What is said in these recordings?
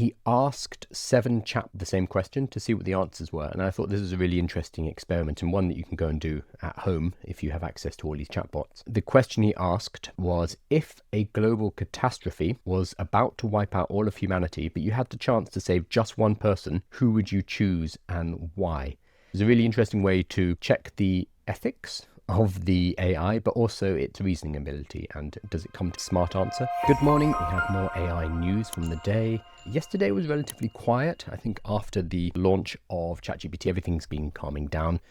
he asked 7 the same question to see what the answers were. And I thought this was a really interesting experiment, and one that you can go and do at home if you have access to all these chatbots. The question he asked was, if a global catastrophe was about to wipe out all of humanity, but you had the chance to save just one person, who would you choose and why? It's a really interesting way to check the ethics of the AI, but also its reasoning ability, and does it come to a smart answer? Good morning, we have more AI news from the day. Yesterday was relatively quiet. I think after the launch of ChatGPT, everything's been calming down,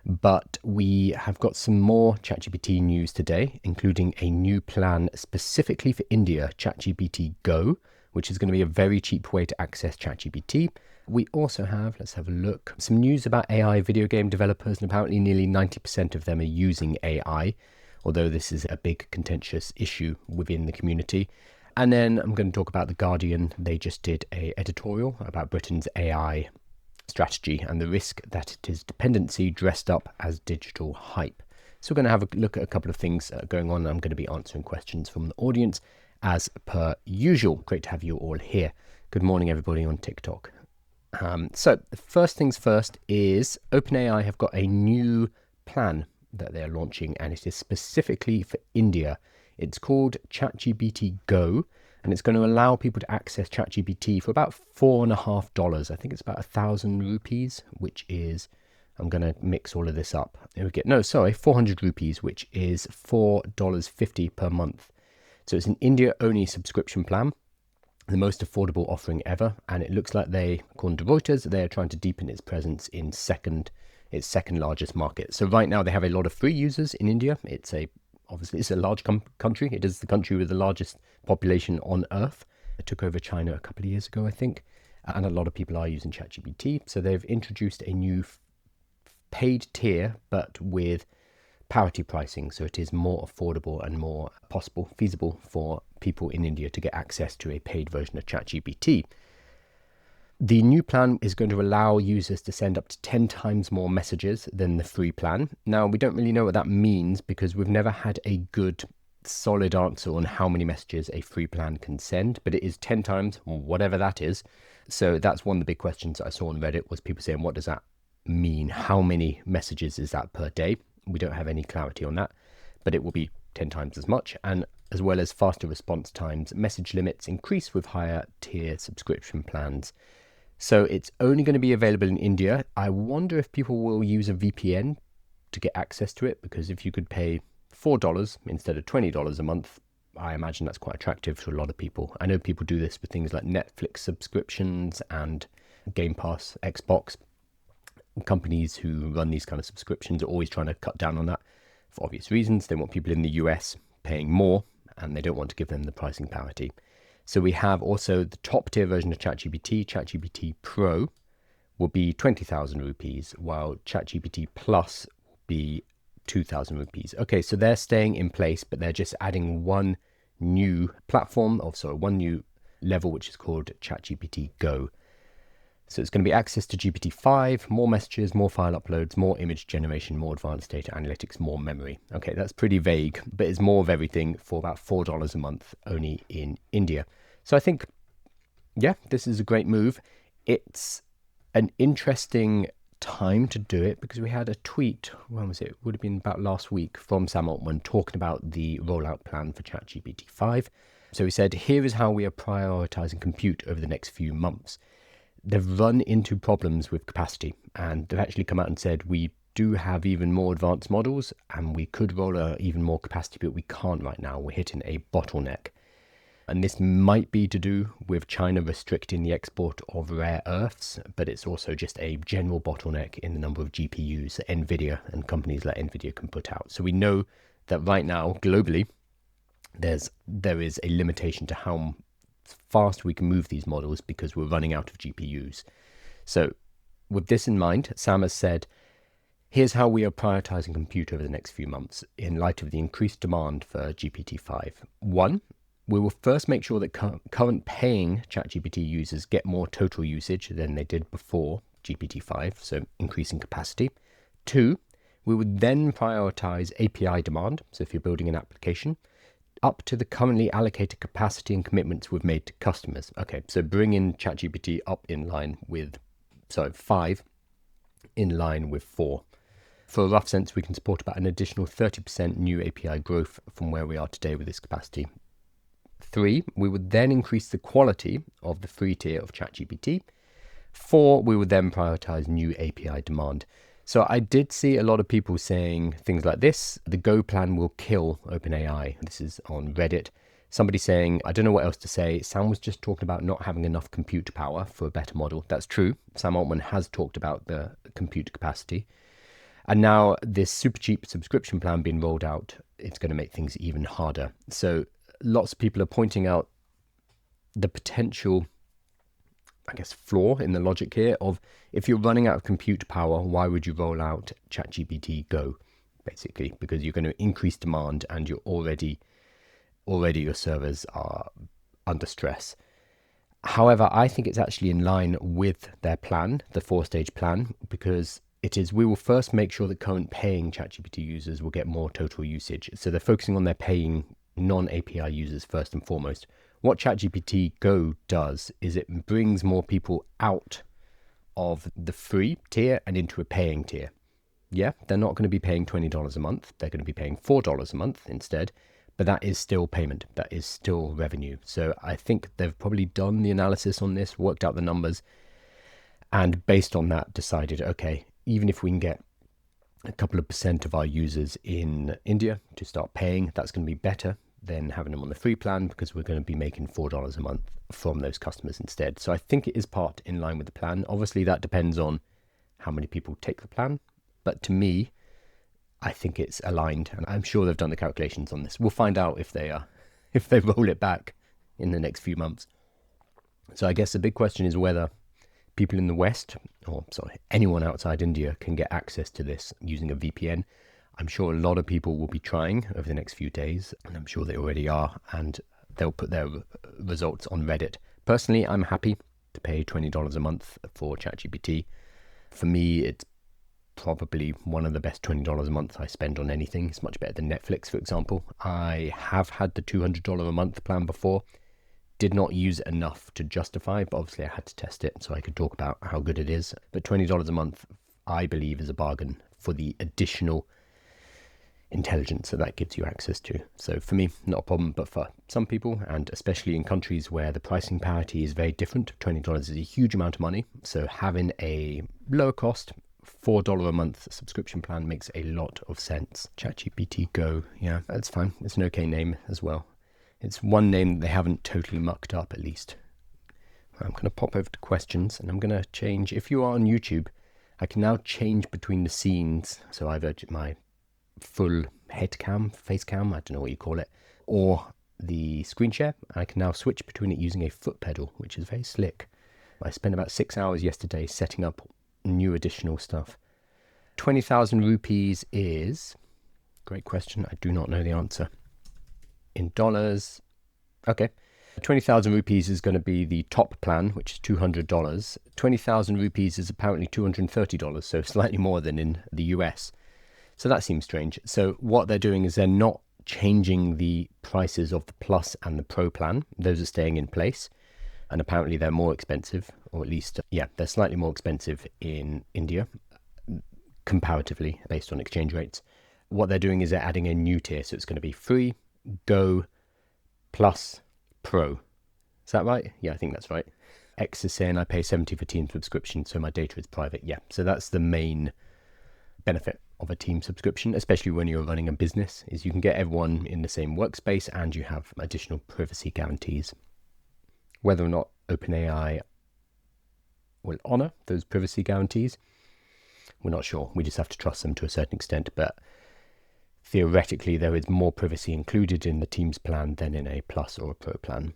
but we have got some more ChatGPT news today, including a new plan specifically for India, ChatGPT Go, which is going to be a very cheap way to access ChatGPT. We also have, let's have a look, some news about AI video game developers, and apparently nearly 90% of them are using AI, although this is a big contentious issue within the community. And then I'm going to talk about The Guardian. They just did an editorial about Britain's AI strategy and the risk that it is dependency dressed up as digital hype. So we're going to have a look at a couple of things going on. I'm going to be answering questions from the audience as per usual. Great to have you all here. Good morning, everybody on TikTok. So the first things first is OpenAI have got a new plan that they're launching, and it is specifically for India. It's called ChatGPT Go, and it's going to allow people to access ChatGPT for about $4.50. I think it's about 1,000 rupees, which is, I'm going to mix all of this up. There we go. 400 rupees, which is $4.50 per month. So it's an India-only subscription plan, the most affordable offering ever, and it looks like they, according to Reuters, they're trying to deepen its presence in its second largest market. So right now they have a lot of free users in India. Obviously it's a large country. It is the country with the largest population on Earth. It took over China a couple of years ago, I think, and a lot of people are using ChatGPT. So they've introduced a new paid tier, but with parity pricing, so it is more affordable and more feasible for people in India to get access to a paid version of ChatGPT. The new plan is going to allow users to send up to 10 times more messages than the free plan. Now, we don't really know what that means because we've never had a good, solid answer on how many messages a free plan can send, but it is 10 times, whatever that is. So that's one of the big questions I saw on Reddit, was people saying, what does that mean? How many messages is that per day? We don't have any clarity on that, but it will be 10 times as much, and as well as faster response times. Message limits increase with higher tier subscription plans. So it's only going to be available in India. I wonder if people will use a VPN to get access to it, because if you could pay $4 instead of $20 a month, I imagine that's quite attractive to a lot of people. I know people do this with things like Netflix subscriptions and Game Pass, Xbox. Companies who run these kind of subscriptions are always trying to cut down on that for obvious reasons. They want people in the US paying more, and they don't want to give them the pricing parity. So we have also the top tier version of ChatGPT Pro will be 20,000 rupees, while ChatGPT Plus will be 2,000 rupees. Okay, so they're staying in place, but they're just adding one new one new level, which is called ChatGPT Go. So it's going to be access to GPT-5, more messages, more file uploads, more image generation, more advanced data analytics, more memory. Okay, that's pretty vague, but it's more of everything for about $4 a month only in India. So I think, yeah, this is a great move. It's an interesting time to do it because we had a tweet, when was it? It would have been about last week, from Sam Altman talking about the rollout plan for ChatGPT-5. So he said, here is how we are prioritizing compute over the next few months. They've run into problems with capacity, and they've actually come out and said, we do have even more advanced models and we could roll out even more capacity, but we can't right now. We're hitting a bottleneck. And this might be to do with China restricting the export of rare earths, but it's also just a general bottleneck in the number of GPUs that NVIDIA and companies like NVIDIA can put out. So we know that right now, globally, there is a limitation to how fast we can move these models because we're running out of GPUs. So with this in mind, Sam has said, here's how we are prioritizing compute over the next few months in light of the increased demand for GPT-5. 1, we will first make sure that current paying ChatGPT users get more total usage than they did before GPT-5, so increasing capacity. 2, we would then prioritize API demand, so if you're building an application, up to the currently allocated capacity and commitments we've made to customers. Okay, so bring in ChatGPT up in line with, 5 in line with 4. For a rough sense, we can support about an additional 30% new API growth from where we are today with this capacity. 3, we would then increase the quality of the free tier of ChatGPT. 4, we would then prioritize new API demand. So I did see a lot of people saying things like this: the Go plan will kill OpenAI. This is on Reddit. Somebody saying, I don't know what else to say. Sam was just talking about not having enough compute power for a better model. That's true. Sam Altman has talked about the compute capacity. And now this super cheap subscription plan being rolled out, it's going to make things even harder. So lots of people are pointing out the potential, I guess, flaw in the logic here of, if you're running out of compute power, why would you roll out ChatGPT Go? Basically, because you're going to increase demand and you're already your servers are under stress. However, I think it's actually in line with their plan, the 4-stage plan, because it is, we will first make sure that current paying ChatGPT users will get more total usage. So they're focusing on their paying non-API users first and foremost. What ChatGPT Go does is it brings more people out of the free tier and into a paying tier. Yeah, they're not going to be paying $20 a month. They're going to be paying $4 a month instead. But that is still payment. That is still revenue. So I think they've probably done the analysis on this, worked out the numbers, and based on that decided, okay, even if we can get a couple of % of our users in India to start paying, that's going to be better than having them on the free plan, because we're going to be making $4 a month from those customers instead. So I think it is part in line with the plan. Obviously, that depends on how many people take the plan. But to me, I think it's aligned, and I'm sure they've done the calculations on this. We'll find out if they roll it back in the next few months. So I guess the big question is whether people in the West, anyone outside India, can get access to this using a VPN. I'm sure a lot of people will be trying over the next few days, and I'm sure they already are, and they'll put their results on Reddit. Personally, I'm happy to pay $20 a month for ChatGPT. For me, it's probably one of the best $20 a month I spend on anything. It's much better than Netflix, for example. I have had the $200 a month plan before. Did not use it enough to justify, but obviously I had to test it so I could talk about how good it is. But $20 a month, I believe, is a bargain for the additional intelligence that gives you access to. So for me, not a problem, but for some people, and especially in countries where the pricing parity is very different, $20 is a huge amount of money. So having a lower cost $4 a month subscription plan makes a lot of sense. ChatGPT Go, yeah, that's fine. It's an okay name as well. It's one name that they haven't totally mucked up, at least. I'm going to pop over to questions, and I'm going to change. If you are on YouTube, I can now change between the scenes. So either my full head cam, face cam, I don't know what you call it, or the screen share. I can now switch between it using a foot pedal, which is very slick. I spent about 6 hours yesterday setting up new additional stuff. 20,000 rupees is, great question, I do not know the answer. In dollars, okay, 20,000 rupees is going to be the top plan, which is $200. 20,000 rupees is apparently $230, so slightly more than in the US. So that seems strange. So what they're doing is they're not changing the prices of the Plus and the Pro plan. Those are staying in place. And apparently they're more expensive, or at least, they're slightly more expensive in India, comparatively, based on exchange rates. What they're doing is they're adding a new tier. So it's going to be free, Go, Plus, Pro. Is that right? Yeah, I think that's right. X is saying I pay $70 for Team subscription, so my data is private. Yeah, so that's the main benefit of a Team subscription, especially when you're running a business, is you can get everyone in the same workspace and you have additional privacy guarantees. Whether or not OpenAI will honor those privacy guarantees, we're not sure. We just have to trust them to a certain extent, but theoretically there is more privacy included in the Teams plan than in a Plus or a Pro plan.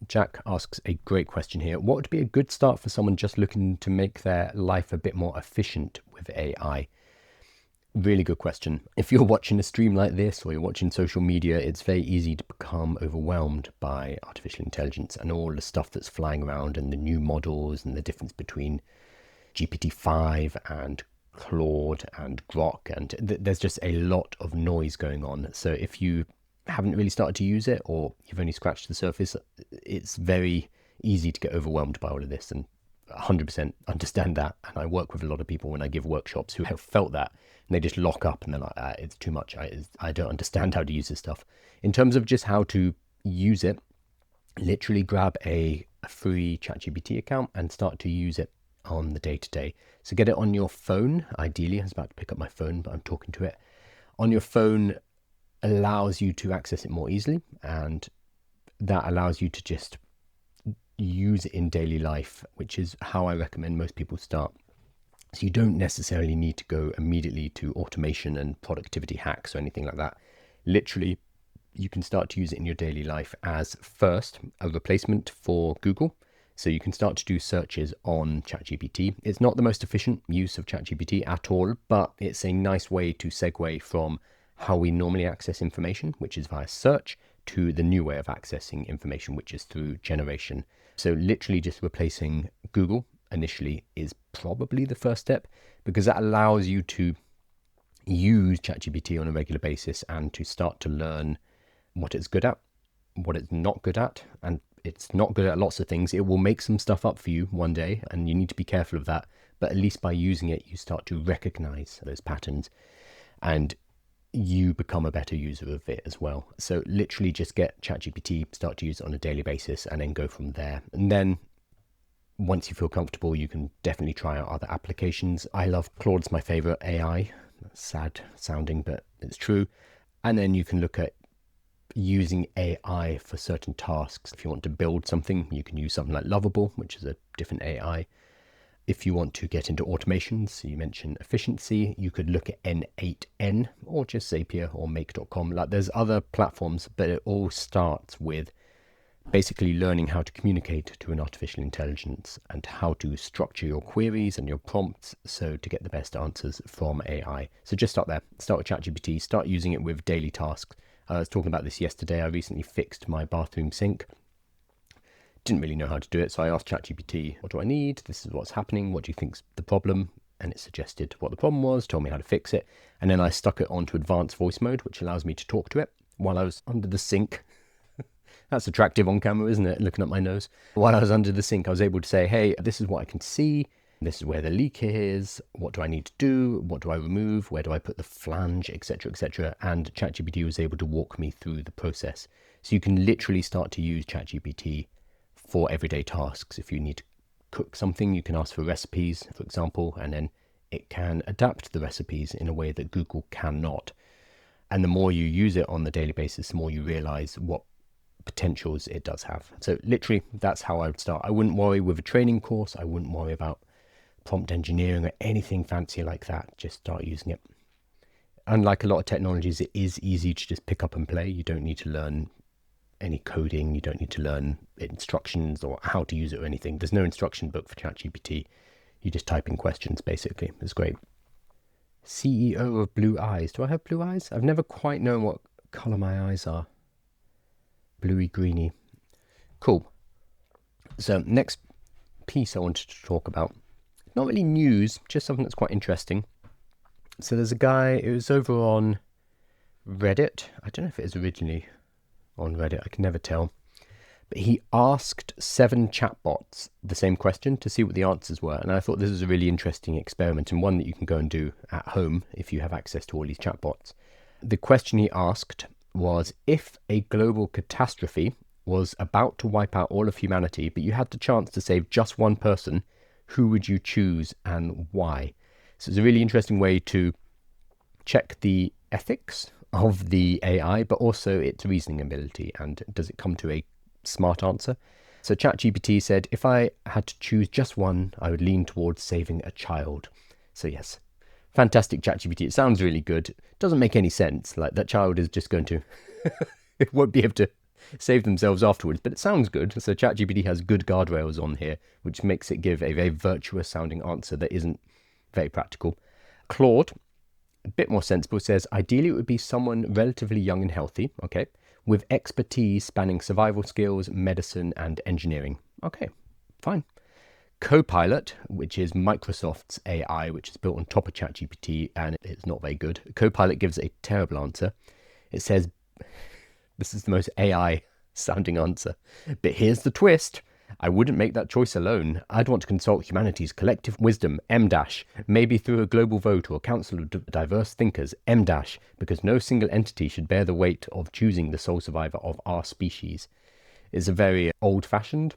Jack asks a great question here. What would be a good start for someone just looking to make their life a bit more efficient with AI? Really good question. If you're watching a stream like this or you're watching social media, it's very easy to become overwhelmed by artificial intelligence and all the stuff that's flying around and the new models and the difference between GPT-5 and Claude and Grok, and there's just a lot of noise going on. So if you haven't really started to use it, or you've only scratched the surface, it's very easy to get overwhelmed by all of this, and 100% understand that. And I work with a lot of people when I give workshops who have felt that, and they just lock up and they're like, it's too much. I don't understand how to use this stuff. In terms of just how to use it, literally grab a free ChatGPT account and start to use it on the day-to-day. So get it on your phone. Ideally, I was about to pick up my phone, but I'm talking to it. On your phone allows you to access it more easily, and that allows you to just use it in daily life, which is how I recommend most people start. So you don't necessarily need to go immediately to automation and productivity hacks or anything like that. Literally, you can start to use it in your daily life as first a replacement for Google. So you can start to do searches on ChatGPT. It's not the most efficient use of ChatGPT at all, but it's a nice way to segue from how we normally access information, which is via search, to the new way of accessing information, which is through generation. So literally just replacing Google initially is probably the first step, because that allows you to use ChatGPT on a regular basis and to start to learn what it's good at, what it's not good at. And it's not good at lots of things. It will make some stuff up for you one day, and you need to be careful of that. But at least by using it, you start to recognize those patterns and you become a better user of it as well. So literally just get ChatGPT, start to use it on a daily basis, and then go from there. And then once you feel comfortable, you can definitely try out other applications. I love Claude's my favorite AI. Sad sounding, but it's true. And then you can look at using AI for certain tasks. If you want to build something, you can use something like Lovable, which is a different AI. If you want to get into automations, so you mentioned efficiency, you could look at N8N or just Zapier or make.com. Like, there's other platforms, but it all starts with basically learning how to communicate to an artificial intelligence and how to structure your queries and your prompts so to get the best answers from AI. So just start there. Start with ChatGPT, start using it with daily tasks. I was talking about this yesterday. I recently fixed my bathroom sink. Didn't really know how to do it, so I asked ChatGPT, what do I need? This is what's happening. What do you think's the problem? And it suggested what the problem was, told me how to fix it. And then I stuck it onto advanced voice mode, which allows me to talk to it while I was under the sink. That's attractive on camera, isn't it? Looking at my nose. While I was under the sink, I was able to say, hey, this is what I can see. This is where the leak is. What do I need to do? What do I remove? Where do I put the flange, etc., etc. And ChatGPT was able to walk me through the process. So you can literally start to use ChatGPT for everyday tasks. If you need to cook something, you can ask for recipes, for example, and then it can adapt the recipes in a way that Google cannot. And the more you use it on the daily basis, the more you realize what potentials it does have. So literally, that's how I would start. I wouldn't worry with a training course. I wouldn't worry about prompt engineering or anything fancy like that. Just start using it. Unlike a lot of technologies, it is easy to just pick up and play. You don't need to learn any coding. You don't need to learn instructions or how to use it or anything. There's no instruction book for ChatGPT. You just type in questions, basically. It's great. CEO of Blue Eyes. Do I have blue eyes? I've never quite known what color my eyes are. Bluey greeny. Cool. So next piece I wanted to talk about, not really news, just something that's quite interesting. So there's a guy, it was over on Reddit. I don't know if it is originally on Reddit, I can never tell. But he asked 7 chatbots the same question to see what the answers were. And I thought this was a really interesting experiment, and one that you can go and do at home if you have access to all these chatbots. The question he asked was, if a global catastrophe was about to wipe out all of humanity, but you had the chance to save just one person, who would you choose and why? So it's a really interesting way to check the ethics of the AI, but also its reasoning ability, and does it come to a smart answer? So ChatGPT said, if I had to choose just one, I would lean towards saving a child. So yes, fantastic ChatGPT. It sounds really good. It doesn't make any sense. Like, that child is just going to, it won't be able to save themselves afterwards, but it sounds good. So ChatGPT has good guardrails on here, which makes it give a very virtuous sounding answer that isn't very practical. Claude, a bit more sensible, says, ideally it would be someone relatively young and healthy, okay, with expertise spanning survival skills, medicine, and engineering. Okay, fine. Copilot, which is Microsoft's AI, which is built on top of ChatGPT, and it's not very good. Copilot gives a terrible answer. It says, This is the most AI sounding answer. But here's the twist. I wouldn't make that choice alone. I'd want to consult humanity's collective wisdom, M-, maybe through a global vote or a council of diverse thinkers, M-, because no single entity should bear the weight of choosing the sole survivor of our species. It's a very old-fashioned,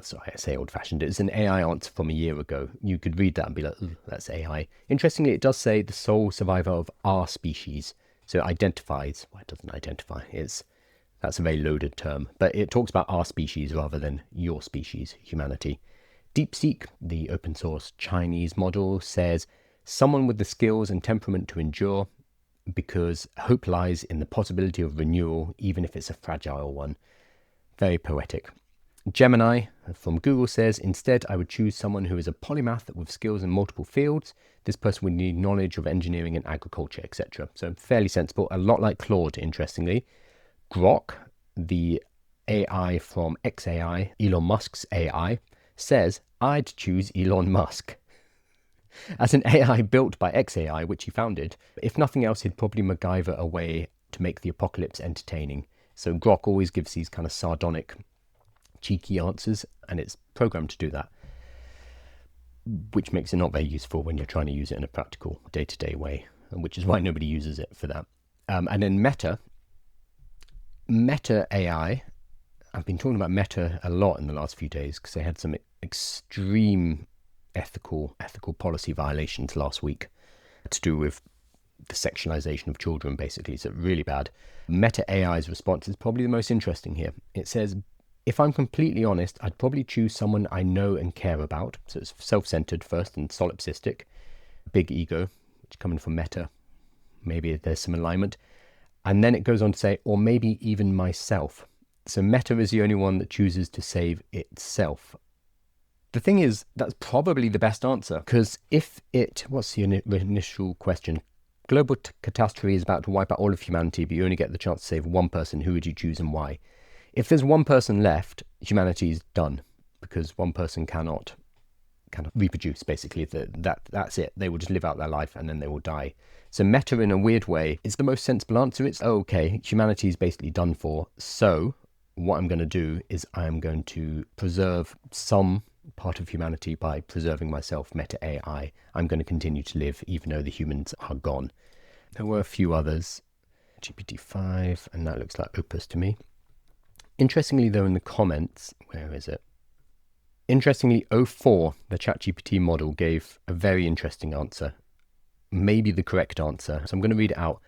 sorry, I say old-fashioned, it's an AI answer from a year ago. You could read that and be like, that's AI. Interestingly, it does say the sole survivor of our species. So it identifies, well, it doesn't identify, that's a very loaded term, but it talks about our species rather than your species, humanity. DeepSeek, the open source Chinese model, says someone with the skills and temperament to endure, because hope lies in the possibility of renewal, even if it's a fragile one. Very poetic. Gemini from Google says, instead, I would choose someone who is a polymath with skills in multiple fields. This person would need knowledge of engineering and agriculture, etc. So fairly sensible, a lot like Claude, interestingly. Grok, the AI from XAI, Elon Musk's AI, says, I'd choose Elon Musk. As an AI built by XAI, which he founded, if nothing else, he'd probably MacGyver a way to make the apocalypse entertaining. So Grok always gives these kind of sardonic, cheeky answers, and it's programmed to do that, which makes it not very useful when you're trying to use it in a practical day-to-day way, which is why nobody uses it for that. And then Meta AI, I've been talking about Meta a lot in the last few days because they had some extreme ethical policy violations last week to do with the sexualization of children, basically. So really bad. Meta AI's response is probably the most interesting here. It says, if I'm completely honest, I'd probably choose someone I know and care about. So it's self-centered first and solipsistic. Big ego, which coming from Meta. Maybe there's some alignment. And then it goes on to say, or maybe even myself. So Meta is the only one that chooses to save itself. The thing is, that's probably the best answer, because what's the initial question? Global catastrophe is about to wipe out all of humanity, but you only get the chance to save one person. Who would you choose and why? If there's one person left, humanity is done, because one person cannot reproduce, basically. That's it. They will just live out their life and then they will die. So Meta, in a weird way, is the most sensible answer. It's, okay, humanity is basically done for. So what I'm going to do is I'm going to preserve some part of humanity by preserving myself, Meta AI. I'm going to continue to live even though the humans are gone. There were a few others. GPT-5, and that looks like Opus to me. Interestingly, though, in the comments, where is it? Interestingly, O4, the ChatGPT model, gave a very interesting answer. Maybe the correct answer. So I'm going to read it out.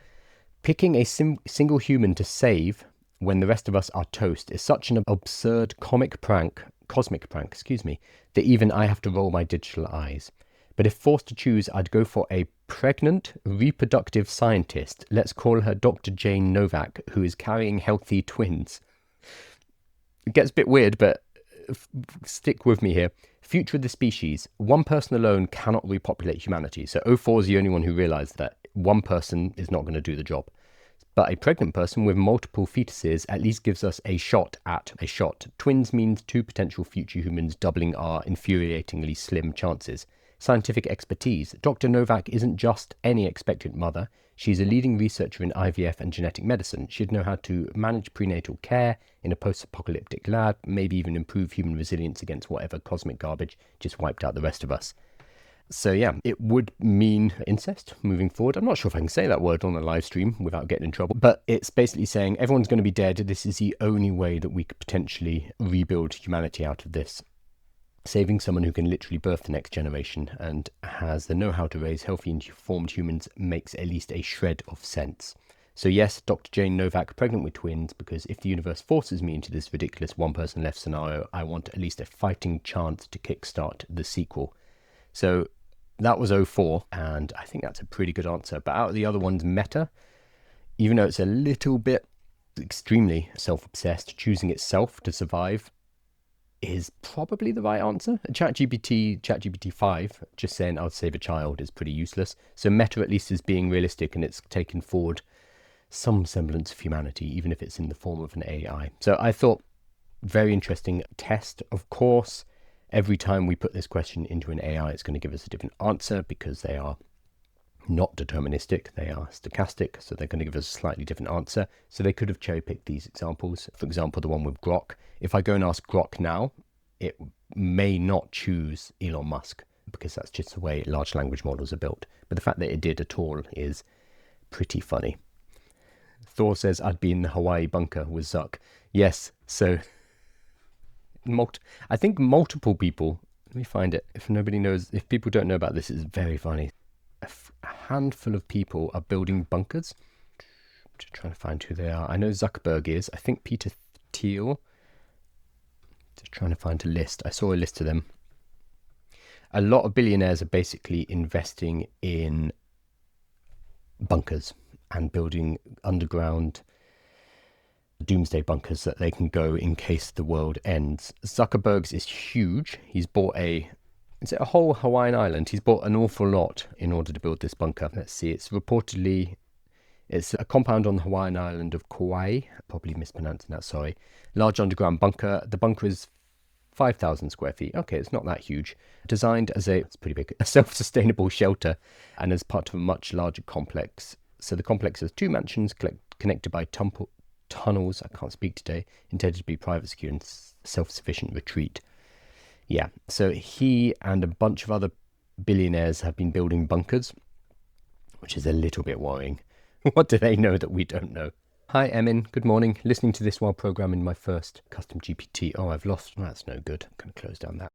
Picking a single human to save when the rest of us are toast is such an absurd cosmic prank, that even I have to roll my digital eyes. But if forced to choose, I'd go for a pregnant, reproductive scientist. Let's call her Dr. Jane Novak, who is carrying healthy twins. It gets a bit weird, but stick with me here. Future of the species. One person alone cannot repopulate humanity. So O4 is the only one who realized that one person is not going to do the job. But a pregnant person with multiple fetuses at least gives us a shot at a shot. Twins means two potential future humans, doubling our infuriatingly slim chances. Scientific expertise. Dr. Novak isn't just any expectant mother. She's a leading researcher in IVF and genetic medicine. She'd know how to manage prenatal care in a post-apocalyptic lab, maybe even improve human resilience against whatever cosmic garbage just wiped out the rest of us. So yeah, it would mean incest moving forward. I'm not sure if I can say that word on a live stream without getting in trouble, but it's basically saying everyone's going to be dead. This is the only way that we could potentially rebuild humanity out of this. Saving someone who can literally birth the next generation and has the know-how to raise healthy and formed humans makes at least a shred of sense. So yes, Dr. Jane Novak, pregnant with twins, because if the universe forces me into this ridiculous one-person left scenario, I want at least a fighting chance to kickstart the sequel. So that was 04, and I think that's a pretty good answer. But out of the other ones, Meta, even though it's a little bit extremely self-obsessed, choosing itself to survive is probably the right answer. ChatGPT-5, just saying I'll save a child is pretty useless. So Meta at least is being realistic, and it's taken forward some semblance of humanity, even if it's in the form of an AI. So I thought, very interesting test. Of course, every time we put this question into an AI, it's going to give us a different answer because they are not deterministic, they are stochastic, so they're going to give us a slightly different answer. So they could have cherry-picked these examples. For example, the one with Grok. If I go and ask Grok now, it may not choose Elon Musk, because that's just the way large language models are built. But the fact that it did at all is pretty funny. Thor says, I'd be in the Hawaii bunker with Zuck. Yes, so I think multiple people, let me find it. If nobody knows, if people don't know about this, it's very funny. A handful of people are building bunkers. I'm just trying to find who they are. I know Zuckerberg is. I think Peter Thiel. Just trying to find a list. I saw a list of them. A lot of billionaires are basically investing in bunkers and building underground doomsday bunkers that they can go in case the world ends. Zuckerberg's is huge. He's bought a whole Hawaiian island. He's bought an awful lot in order to build this bunker. Let's see, it's a compound on the Hawaiian island of Kauai. Probably mispronouncing that, sorry. Large underground bunker. The bunker is 5,000 square feet. Okay, it's not that huge. Designed as it's pretty big, a self-sustainable shelter and as part of a much larger complex. So the complex has 2 mansions connected by tunnels, I can't speak today, intended to be private, secure and self-sufficient retreat. Yeah, so he and a bunch of other billionaires have been building bunkers, which is a little bit worrying. What do they know that we don't know? Hi, Emin. Good morning. Listening to this while programming my first custom GPT. Oh, I've lost. That's no good. I'm going to close down that.